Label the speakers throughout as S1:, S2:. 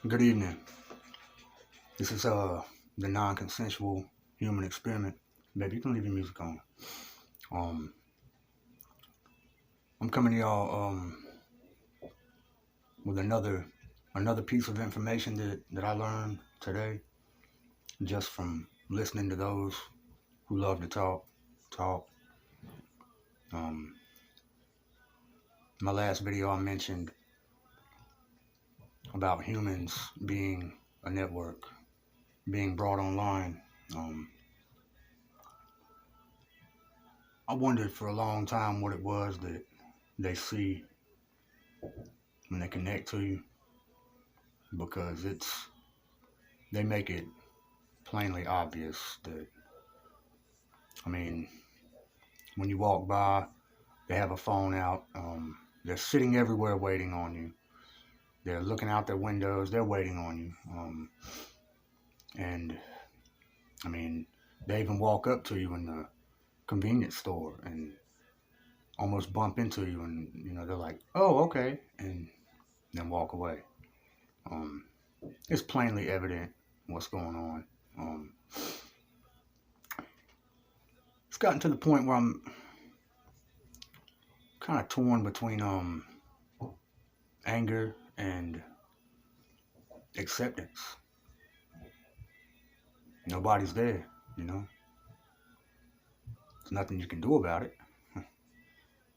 S1: Good evening. This is the non-consensual human experiment. Baby, you can leave your music on. Um, I'm coming to y'all with another piece of information that I learned today, just from listening to those who love to talk. Um, my last video I mentioned about humans being a network, being brought online. I wondered for a long time what it was that they see when they connect to you, because they make it plainly obvious that, I mean, when you walk by, they have a phone out. They're sitting everywhere waiting on you. They're looking out their windows. They're waiting on you. And I mean, they even walk up to you in the convenience store and almost bump into you, and they're like, "Oh, okay," and then walk away. It's plainly evident what's going on. It's gotten to the point where I'm kind of torn between anger and acceptance. Nobody's there, There's nothing you can do about it.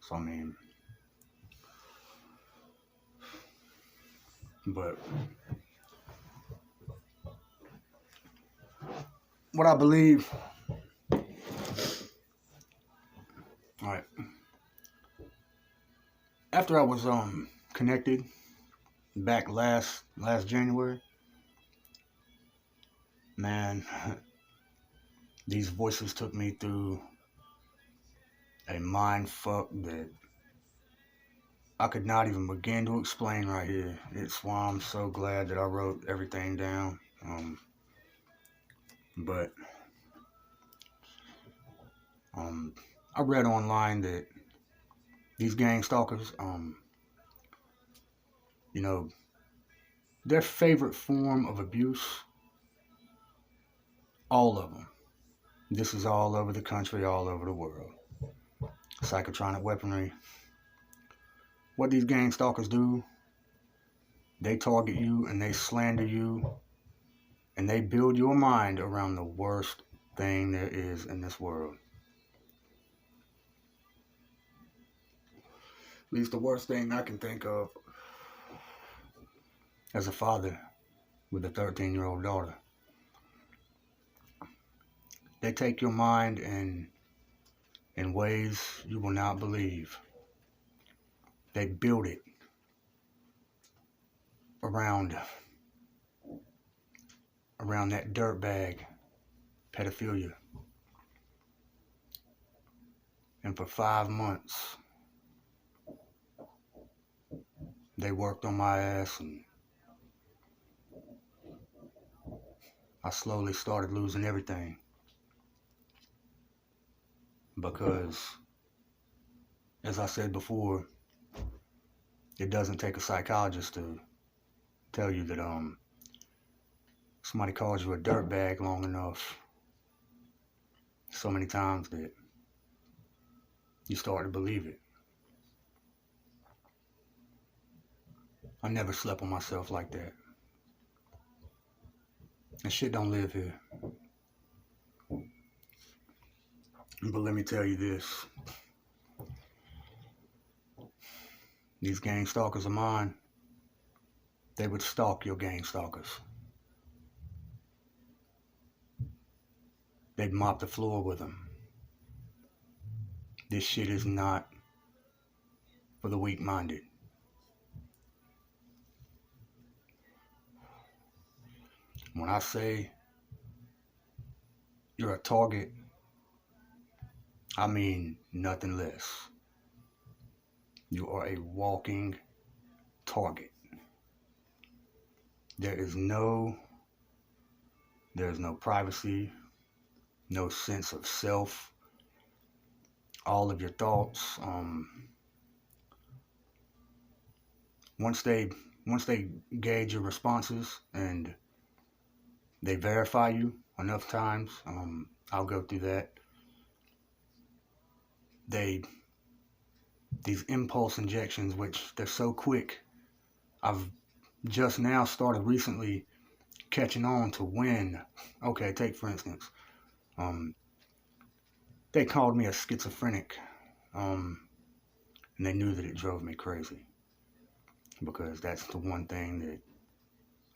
S1: So I mean, but what I believe, all right, after I was connected back last January, man, these voices took me through a mind fuck that I could not even begin to explain right here. It's why I'm so glad that I wrote everything down. But I read online that these gang stalkers, their favorite form of abuse, all of them. This is all over the country, all over the world. Psychotronic weaponry. What these gang stalkers do, they target you and they slander you and they build your mind around the worst thing there is in this world. At least the worst thing I can think of as a father with a 13-year-old daughter. They take your mind in ways you will not believe. They build it around that dirtbag pedophilia. And for 5 months, they worked on my ass, and I slowly started losing everything. Because, as I said before, it doesn't take a psychologist to tell you that somebody calls you a dirtbag long enough, so many times, that you start to believe it. I never slept on myself like that. And shit don't live here. But let me tell you this. These gang stalkers of mine, they would stalk your gang stalkers. They'd mop the floor with them. This shit is not for the weak-minded. When I say you're a target, I mean nothing less. You are a walking target. There's no privacy, no sense of self. All of your thoughts, once they once they gauge your responses and they verify you enough times, I'll go through that. They these impulse injections, which they're so quick. I've just now started recently catching on to when. Okay, take for instance, um, they called me a schizophrenic, um, and they knew that it drove me crazy because that's the one thing that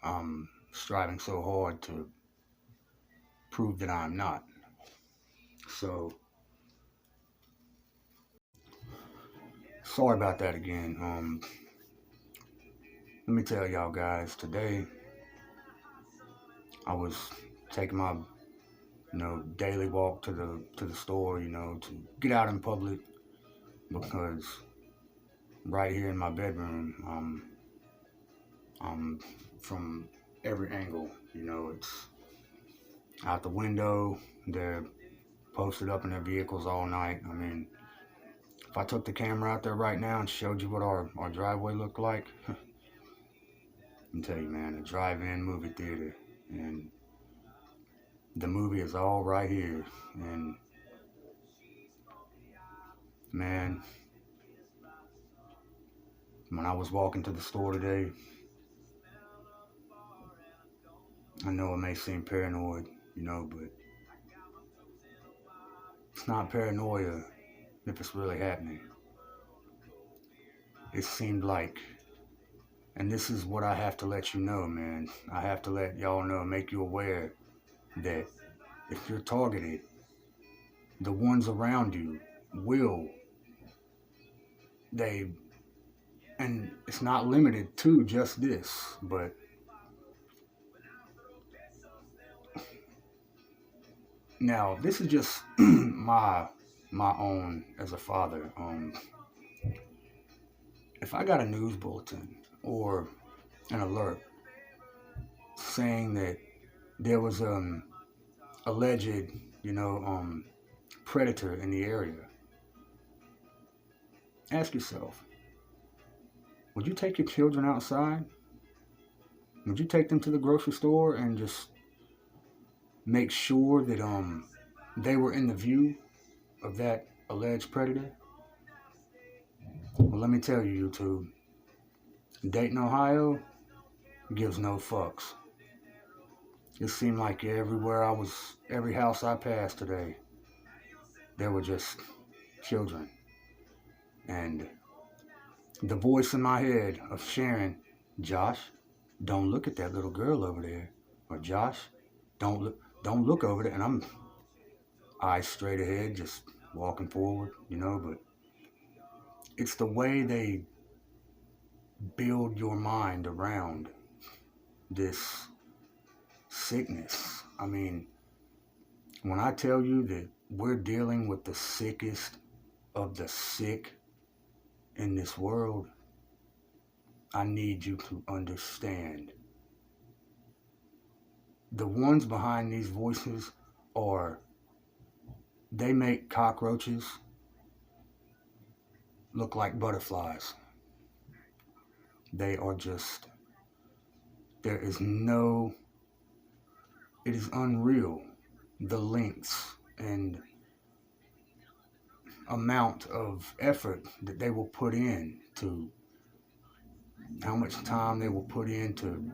S1: I'm striving so hard to prove that I'm not. So sorry about that again. Let me tell y'all guys, today I was taking my daily walk to the store, to get out in public because right here in my bedroom, I'm from every angle. It's out the window. They're posted up in their vehicles all night. I mean, if I took the camera out there right now and showed you what our driveway looked like, I can tell you, man, a drive-in movie theater, and the movie is all right here. And man, when I was walking to the store today, I know it may seem paranoid, but it's not paranoia if it's really happening. It seemed like, and this is what I have to let you know, man. I have to let y'all know, make you aware that if you're targeted, the ones around you will, they, and it's not limited to just this, but now this is just my own as a father. If I got a news bulletin or an alert saying that there was alleged, predator in the area, ask yourself, would you take your children outside? Would you take them to the grocery store and just make sure that they were in the view of that alleged predator? Well, let me tell you, YouTube, Dayton, Ohio gives no fucks. It seemed like every house I passed today, there were just children. And the voice in my head of Sharon, Josh, don't look at that little girl over there. Or Josh, don't look over there. And I'm eyes straight ahead, just walking forward, but it's the way they build your mind around this sickness. I mean, when I tell you that we're dealing with the sickest of the sick in this world, I need you to understand. The ones behind these voices they make cockroaches look like butterflies. They are just, there is no, it is unreal the lengths and amount of effort that they will put in to, how much time they will put into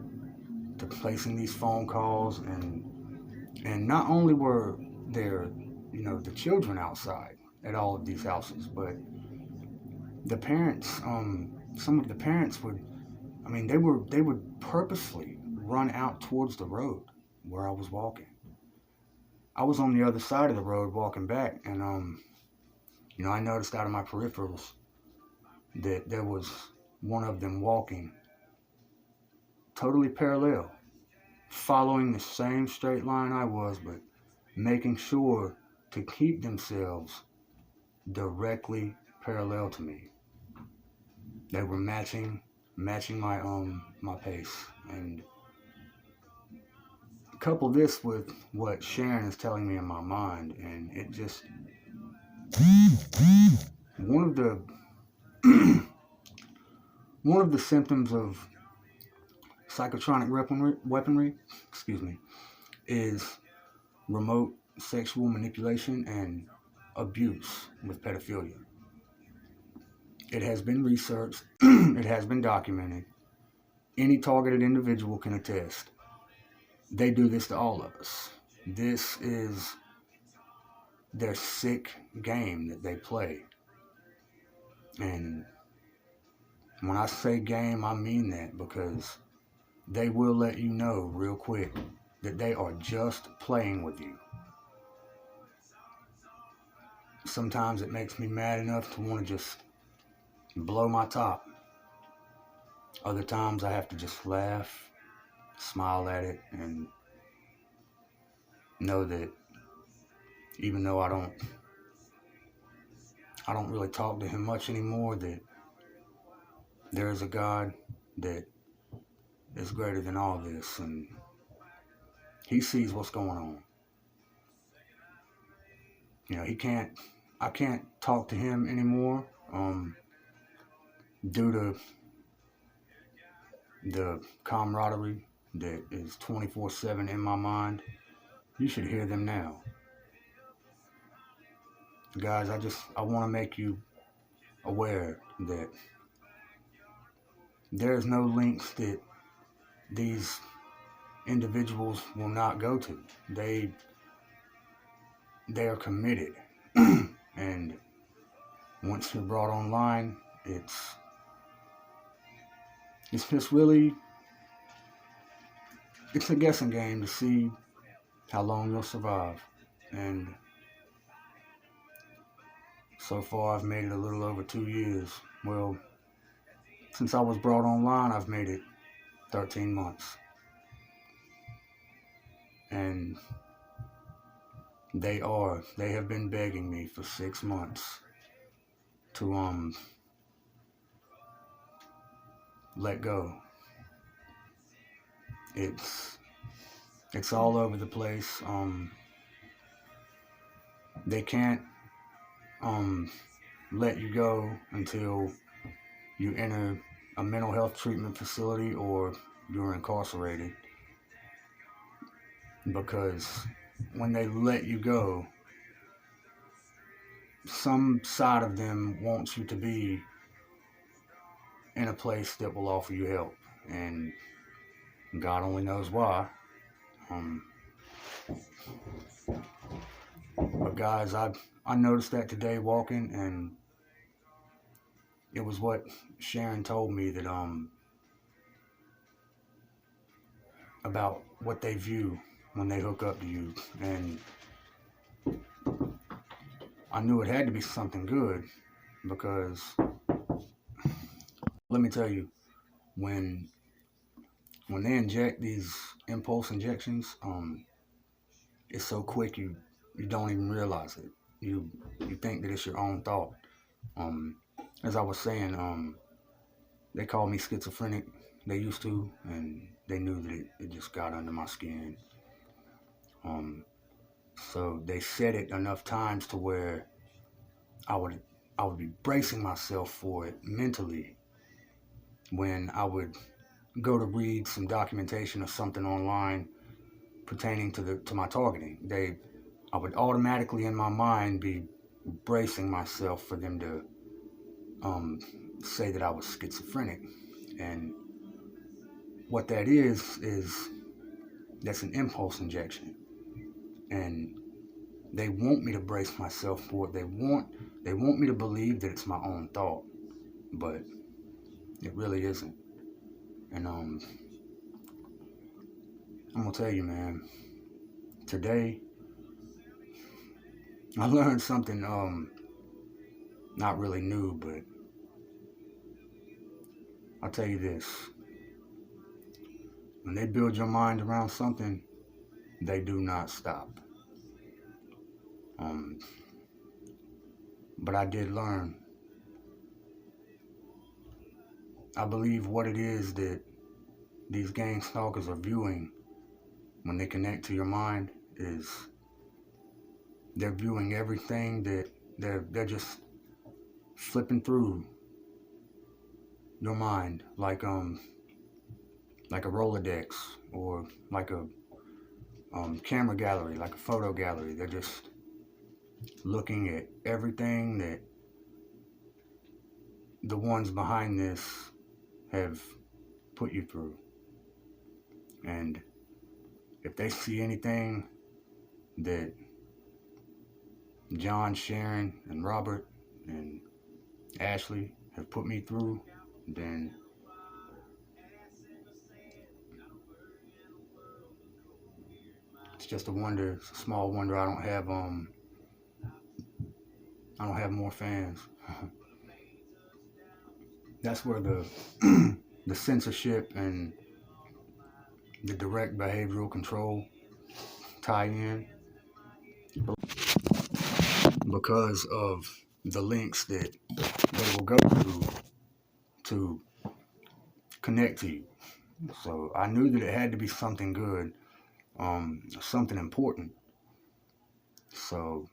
S1: placing these phone calls, and not only were there the children outside at all of these houses, but the parents, some of the parents would, I mean, they would purposely run out towards the road where I was walking. I was on the other side of the road walking back, and I noticed out of my peripherals that there was one of them walking totally parallel, following the same straight line I was, but making sure to keep themselves directly parallel to me. They were matching my pace. And couple this with what Sharon is telling me in my mind, and it just, one of the one of the symptoms of psychotronic weaponry, excuse me, is remote sexual manipulation and abuse with pedophilia. It has been researched, it has been documented. Any targeted individual can attest. They do this to all of us. This is their sick game that they play. And when I say game, I mean that, because they will let you know real quick that they are just playing with you. Sometimes it makes me mad enough to want to just blow my top. Other times I have to just laugh, smile at it, and know that even though I don't really talk to him much anymore, that there is a God that is greater than all this, and he sees what's going on. You know, I can't talk to him anymore, due to the camaraderie that is 24/7 in my mind. You should hear them now. Guys, I want to make you aware that there's no links that these individuals will not go to. They are committed. And once you're brought online, it's just really, it's a guessing game to see how long you'll survive. And so far I've made it a little over 2 years. Well, since I was brought online, I've made it 13 months. And they have been begging me for 6 months to let go. It's all over the place. They can't let you go until you enter a mental health treatment facility or you're incarcerated. Because when they let you go, some side of them wants you to be in a place that will offer you help, and God only knows why. But guys, I noticed that today walking, and it was what Sharon told me, that about what they view when they hook up to you, and I knew it had to be something good, because let me tell you, when they inject these impulse injections, it's so quick you don't even realize it. You think that it's your own thought. As I was saying, they call me schizophrenic. They used to, and they knew that it just got under my skin. So they said it enough times to where I would be bracing myself for it mentally when I would go to read some documentation or something online pertaining to my targeting. I would automatically in my mind be bracing myself for them to say that I was schizophrenic. And what that is that's an impulse injection. And they want me to brace myself for it. They want me to believe that it's my own thought, but it really isn't. And I'm gonna tell you, man, today I learned something not really new, but I'll tell you this. When they build your mind around something, they do not stop. But I did learn. I believe what it is that these gang stalkers are viewing when they connect to your mind is they're viewing everything, that they're just flipping through your mind like like a Rolodex or like a camera gallery, like a photo gallery. They're just looking at everything that the ones behind this have put you through. And if they see anything that John, Sharon, and Robert, and Ashley have put me through, then it's just a wonder. It's a small wonder I don't have more fans. That's where the the censorship and the direct behavioral control tie in, because of the links that they will go through to connect to you. So I knew that it had to be something good, something important. So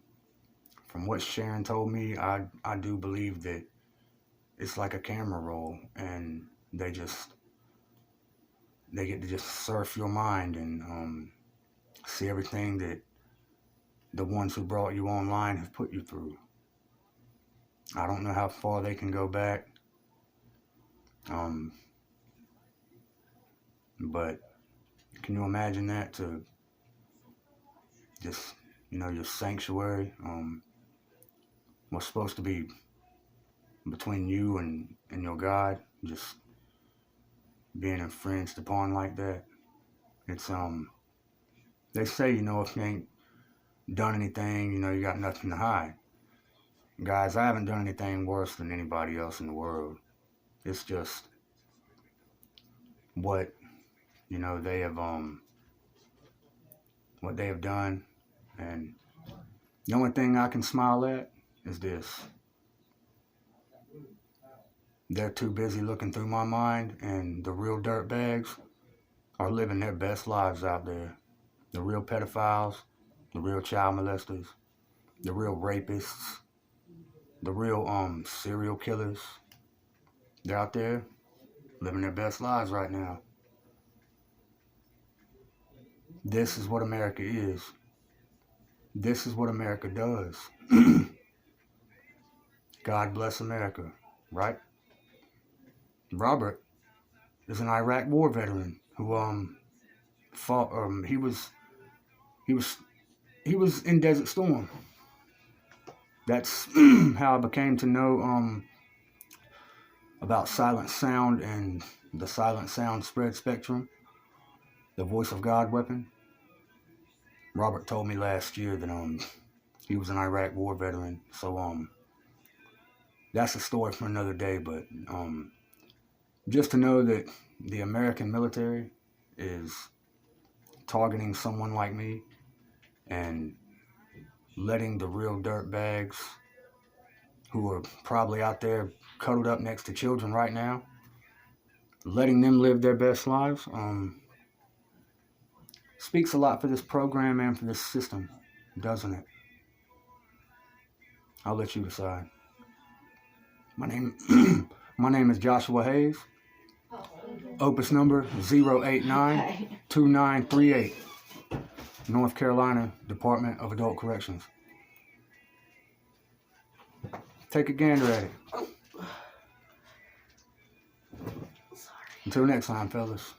S1: from what Sharon told me, I do believe that it's like a camera roll, and they get to just surf your mind and see everything that the ones who brought you online have put you through. I don't know how far they can go back, but can you imagine that, to just, your sanctuary, what's supposed to be between you and your God, just being infringed upon like that. It's they say, if you ain't done anything, you got nothing to hide. Guys, I haven't done anything worse than anybody else in the world. It's just what they have what they have done, and the only thing I can smile at is this: they're too busy looking through my mind, and the real dirtbags are living their best lives out there. The real pedophiles, the real child molesters, the real rapists, the real serial killers. They're out there living their best lives right now. This is what America is. This is what America does. God bless America, right? Robert is an Iraq war veteran who fought. He was in Desert Storm. That's how I became to know about silent sound and the silent sound spread spectrum, the voice of God weapon. Robert told me last year that he was an Iraq war veteran. So that's a story for another day. But just to know that the American military is targeting someone like me and letting the real dirtbags who are probably out there cuddled up next to children right now, letting them live their best lives, speaks a lot for this program and for this system, doesn't it? I'll let you decide. My name, my name is Joshua Hayes. Opus number 0892938. North Carolina Department of Adult Corrections. Take a gander at it. Until next time, fellas.